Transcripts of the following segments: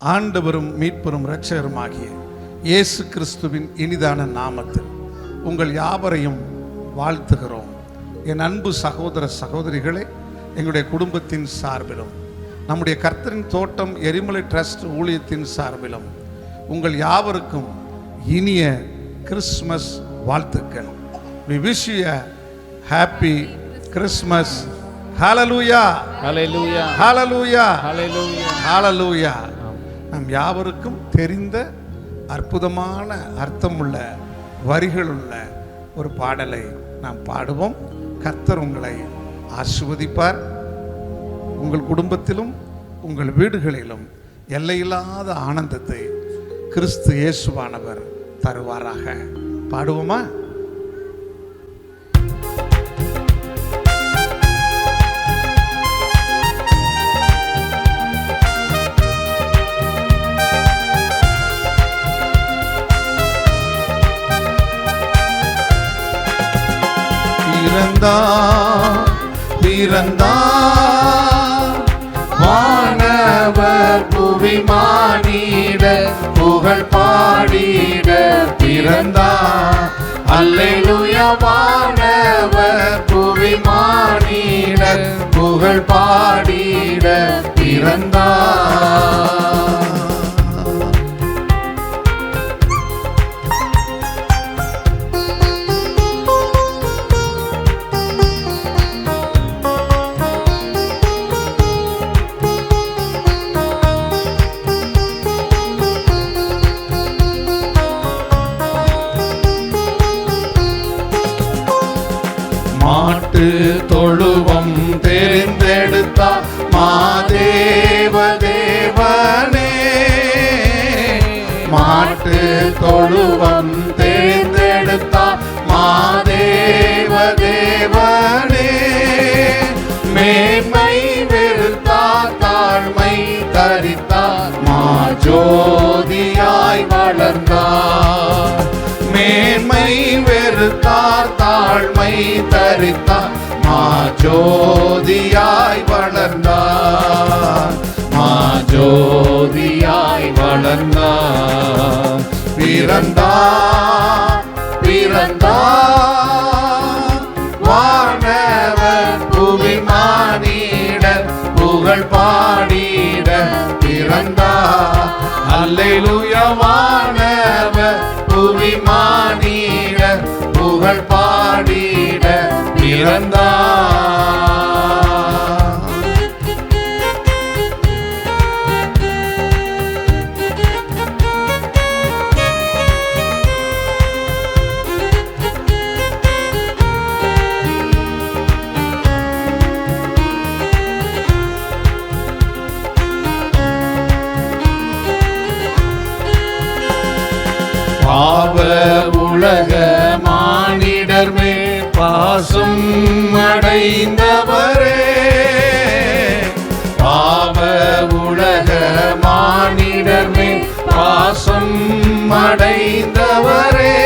ஆண்டவரும் மீட்பரும் இரட்சகருமாகிய இயேசு கிறிஸ்துவின் இனிதான நாமத்தில் உங்கள் யாவரையும் வாழ்த்துகிறோம். என் அன்பு சகோதர சகோதரிகளே, எங்களுடைய குடும்பத்தின் சார்பிலும் நம்முடைய கர்த்தரின் தோட்டம் எரிமலை ட்ரஸ்ட் ஊழியத்தின் சார்பிலும் உங்கள் யாவருக்கும் இனிய கிறிஸ்மஸ் வாழ்த்துக்கள். We wish you a happy Christmas. Hallelujah. Hallelujah. Hallelujah. Hallelujah. Hallelujah. நம் யாவருக்கும் தெரிந்த அற்புதமான அர்த்தமுள்ள வரிகளுள்ள ஒரு பாடலை நாம் பாடுவோம். கர்த்தர் உங்களை ஆசீர்வதிப்பார். உங்கள் குடும்பத்திலும் உங்கள் வீடுகளிலும் எல்லையில்லாத ஆனந்தத்தை கிறிஸ்து இயேசுவானவர் தருவாராக. பாடுவோமா? பிறந்தார் வானவர் புவி மானிட புகழ் பாடிட பிறந்தார். அல்லேலூயா. வானவர் புவி மானிட புகழ் பாடிட பிறந்தார். மாட்டு தொழுவம் தெரிந்தெடுத்தார் மாதேவ தேவனே. மாட்டு தொழுவம் தெரிந்தெடுத்தார் மாதேவ தேவனே. மேன்மை வெறுத்தார் தாழ்மை தரித்தார் மாஜோதியாய் வளர்ந்தார். மேன்மை வெறுத்தார் தாழ்மை தரித்தார் மாஜோதியாய் வளர்ந்தார். மாஜோதியாய் வளர்ந்தார். பிறந்தார் பிறந்தார் வானவர் புவி மானிட புகழ் பாடிட பிறந்தார். அல்லேலூயா. வானவர் புவி மானிட புகழ் பாடிட பிறந்தார். பாவ உலக மானிடர் மேல் பாசம் அடைந்தவரே. பாவ உலக மானிடர் மேல் பாசம் அடைந்தவரே.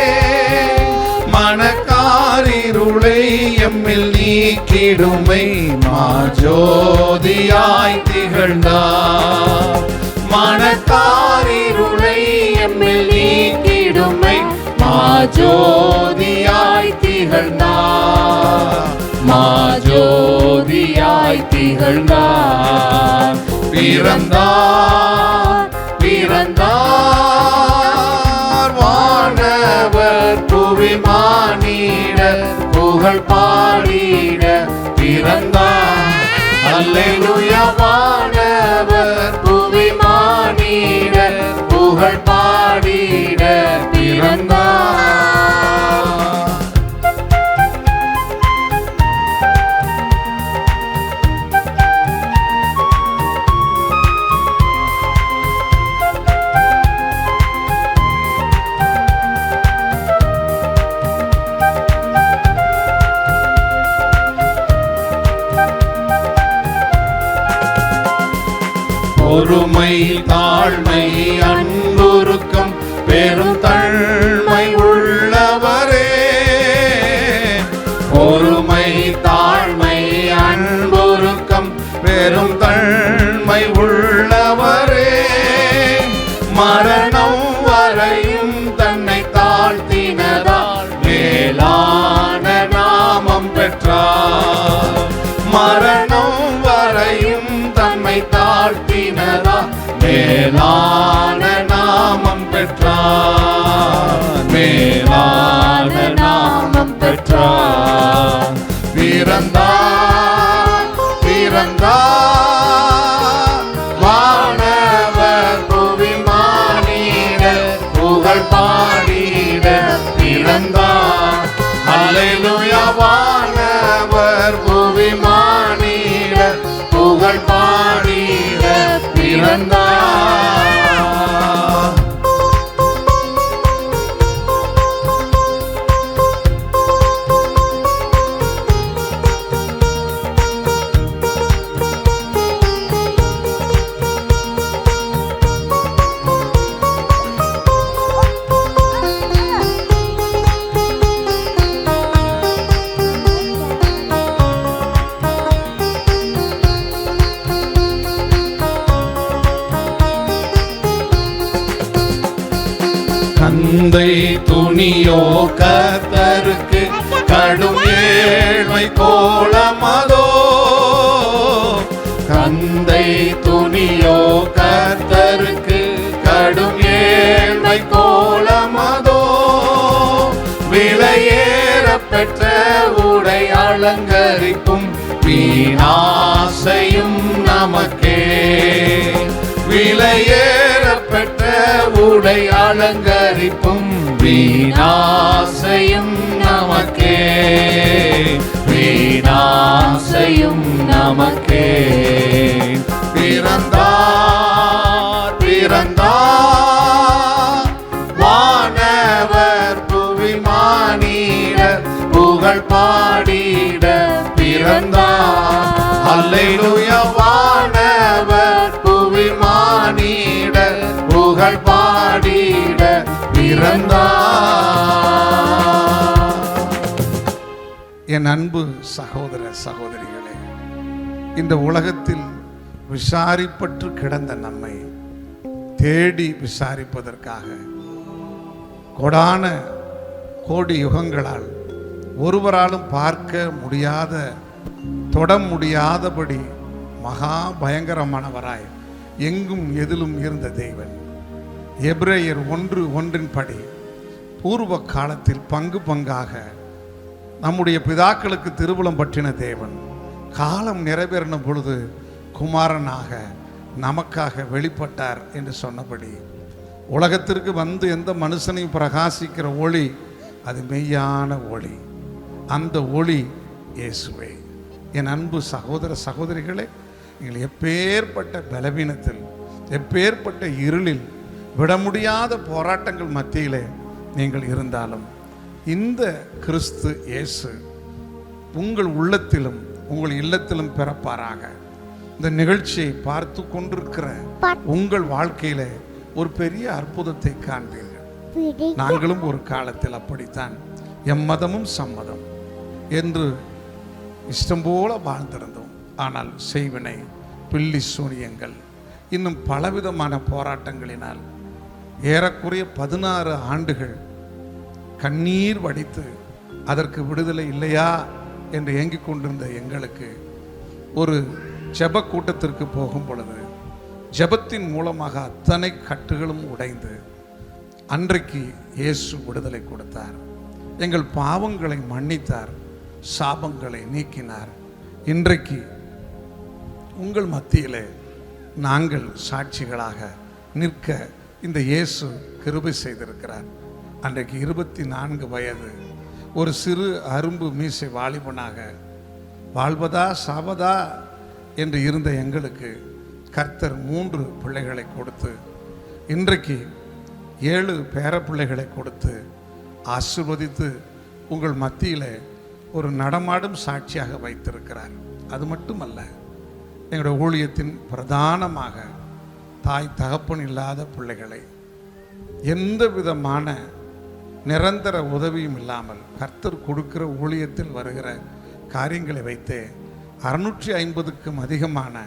மனக்காரிருளை எம்மில் நீக்கிடுமை மாஜோதியாய் திகழ்ந்தார். மனக்காரிருளை எம்மில் நீக்கிடுமை மாஜோதியாய் திகழ்ந்தார். மாஜோதியாய் திகழ்ந்தார். பிறந்தார் பிறந்தார் வானவர் புவி மானிட புகழ் பாடிட பிறந்தார். அல்லேலூயா. வானவர் புவி மானிட புகழ் பாடிட பிறந்தார். பொறுமை தாழ்மை அன்புருக்கம் பெரும் தன்மை உள்ளவரே. பொறுமை தாழ்மை அன்புருக்கம் பெரும் தன்மை உள்ளவரே. மரணம் வரையும் தன்னை தாழ்த்தினதால் மேலான நாமம் பெற்றார். மரணம் வரையும் தன்னை தாழ்த்தினதால் மேலான நாமம் பெற்றார். மேலான நாமம் பெற்றார். பிறந்தார் பிறந்தார் வானவர் புவி மானிடர் புகழ் பாடிட பிறந்தார். அல்லேலூயா. வானவர் புவி மானிடர் புகழ் பாடிட பிறந்தார். கந்தை துணியோ கர்த்தருக்கு கடும் ஏழ்மை கோலமதோ. கந்தை துணியோ கர்த்தருக்கு கடும் ஏழ்மை கோலமதோ. விலையேற பெற்ற உடை அலங்கரிப்பும் வீணாசையும் நமக்கே. விலையேற பெற்ற உடை அலங்கரிப்பும் வீணாசையும் நமக்கே. வீணாசையும் நமக்கே. பிறந்தார் பிறந்தார் வானவர் புவி மானிடர் புகழ் பாடிட பிறந்தார். அல்லேலூயா. வானவர் புவி மானிடர் புகழ் பாடிட பிறந்தார். என் அன்பு சகோதர சகோதரிகளே, இந்த உலகத்தில் விசாரிப்பற்று கிடந்த நம்மை தேடி விசாரிப்பதற்காக கோடான கோடி யுகங்களால் ஒருவராலும் பார்க்க முடியாத தொட முடியாதபடி மகா பயங்கரமானவராய் எங்கும் எதிலும் இருந்த தேவன் எபிரேயர் 1:1 படி பூர்வ காலத்தில் பங்கு பங்காக நம்முடைய பிதாக்களுக்கு திருவுளம் பற்றின தேவன் காலம் நிறைவேறின பொழுது குமாரனாக நமக்காக வெளிப்பட்டார் என்று சொன்னபடி உலகத்திற்கு வந்து எந்த மனுஷனையும் பிரகாசிக்கிற ஒளி அது மெய்யான ஒளி. அந்த ஒளி இயேசுவே. என் அன்பு சகோதர சகோதரிகளே, நீங்கள் எப்பேற்பட்ட பலவீனத்தில் எப்பேற்பட்ட இருளில் விட முடியாத போராட்டங்கள் மத்தியிலே நீங்கள் இருந்தாலும் இந்த கிறிஸ்து இயேசு உங்கள் உள்ளத்திலும் உங்கள் இல்லத்திலும் பிறப்பாராக. இந்த நிகழ்ச்சியை பார்த்து கொண்டிருக்கிற உங்கள் வாழ்க்கையில ஒரு பெரிய அற்புதத்தை காண்பீர்கள். நாங்களும் ஒரு காலத்தில் அப்படித்தான் எம்மதமும் சம்மதம் என்று இஷ்டம் போல வாழ்ந்திருந்தோம். ஆனால் செய்வினை, பில்லி சூனியங்கள், இன்னும் பலவிதமான போராட்டங்களினால் ஏறக்குறைய 16 ஆண்டுகள் கண்ணீர் வடித்து அதற்கு விடுதலை இல்லையா என்று ஏங்கிக் கொண்டிருந்த எங்களுக்கு ஒரு ஜெப கூட்டத்திற்கு போகும் பொழுது ஜெபத்தின் மூலமாக அத்தனை கட்டுகளும் உடைந்து அன்றைக்கு இயேசு விடுதலை கொடுத்தார். எங்கள் பாவங்களை மன்னித்தார், சாபங்களை நீக்கினார். இன்றைக்கு உங்கள் மத்தியிலே நாங்கள் சாட்சிகளாக நிற்க இந்த இயேசு கிருபை செய்திருக்கிறார். அன்றைக்கு 24 வயது ஒரு சிறு அரும்பு மீசை வாலிபனாக வாழ்வதா சாவதா என்று இருந்த எங்களுக்கு கர்த்தர் 3 பிள்ளைகளை கொடுத்து இன்றைக்கு 7 பேர பிள்ளைகளை கொடுத்து ஆசீர்வதித்து உங்கள் மத்தியில் ஒரு நடமாடும் சாட்சியாக வைத்திருக்கிறார். அது மட்டுமல்ல, எங்களுடைய ஊழியத்தின் பிரதானமாக தாய் தகப்பன் இல்லாத பிள்ளைகளை எந்த விதமான நிரந்தர உதவியும் இல்லாமல் கர்த்தர் கொடுக்கிற ஊழியத்தில் வருகிற காரியங்களை வைத்தே 650க்கும் அதிகமான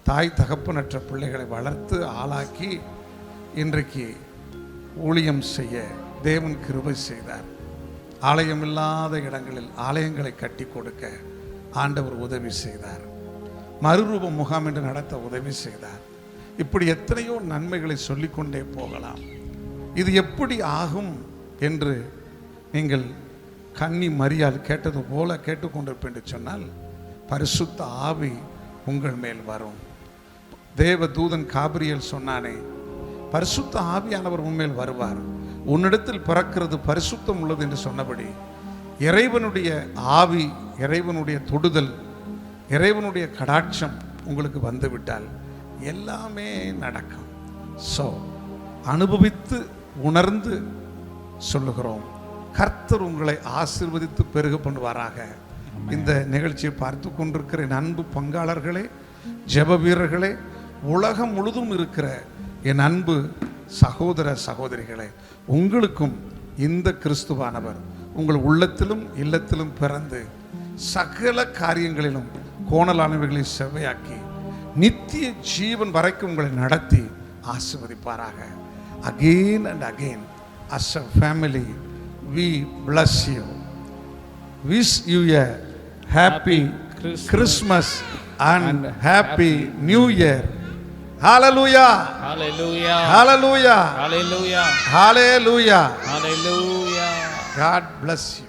தாய் தகப்பனற்ற பிள்ளைகளை வளர்த்து ஆளாக்கி இன்றைக்கு ஊழியம் செய்ய தேவன் கிருபை செய்தார். ஆலயம் இல்லாத இடங்களில் ஆலயங்களை கட்டி கொடுக்க ஆண்டவர் உதவி செய்தார். மறுரூப முகாம் என்று நடத்த உதவி செய்தார். இப்படி எத்தனையோ நன்மைகளை சொல்லிக்கொண்டே போகலாம். இது எப்படி ஆகும் என்று நீங்கள் கன்னி மரியாள் கேட்டது போல கேட்டுக்கொண்டிருப்பேன் என்று சொன்னால், பரிசுத்த ஆவி உங்கள் மேல் வரும். தேவ தூதன் காபிரியல் சொன்னானே, பரிசுத்த ஆவியானவர் உண்மையில் வருவார், உன்னிடத்தில் பிறக்கிறது பரிசுத்தம் உள்ளது என்று சொன்னபடி இறைவனுடைய ஆவி, இறைவனுடைய தொடுதல், இறைவனுடைய கடாட்சம் உங்களுக்கு வந்துவிட்டால் எல்லாமே நடக்கும். ஸோ அனுபவித்து உணர்ந்து சொல்லுகிறோம். கர்த்தர் உங்களை ஆசீர்வதித்து பெருக பண்ணுவாராக. இந்த நிகழ்ச்சியை பார்த்து கொண்டிருக்கிற என் அன்பு பங்காளர்களே, ஜெப வீரர்களே, உலகம் முழுதும் இருக்கிற என் அன்பு சகோதர சகோதரிகளே, உங்களுக்கும் இந்த கிறிஸ்துவானவர் உங்கள் உள்ளத்திலும் இல்லத்திலும் பிறந்து சகல காரியங்களிலும் கோணலானவைகளை செவ்வையாக்கி நித்திய ஜீவன் வரைக்கும் உங்களை நடத்தி ஆசீர்வதிப்பாராக. Again and again, as a family, we bless you. Wish you a happy Christmas and happy New Year. Hallelujah. Hallelujah. Hallelujah. Hallelujah. Hallelujah. Hallelujah. God bless you.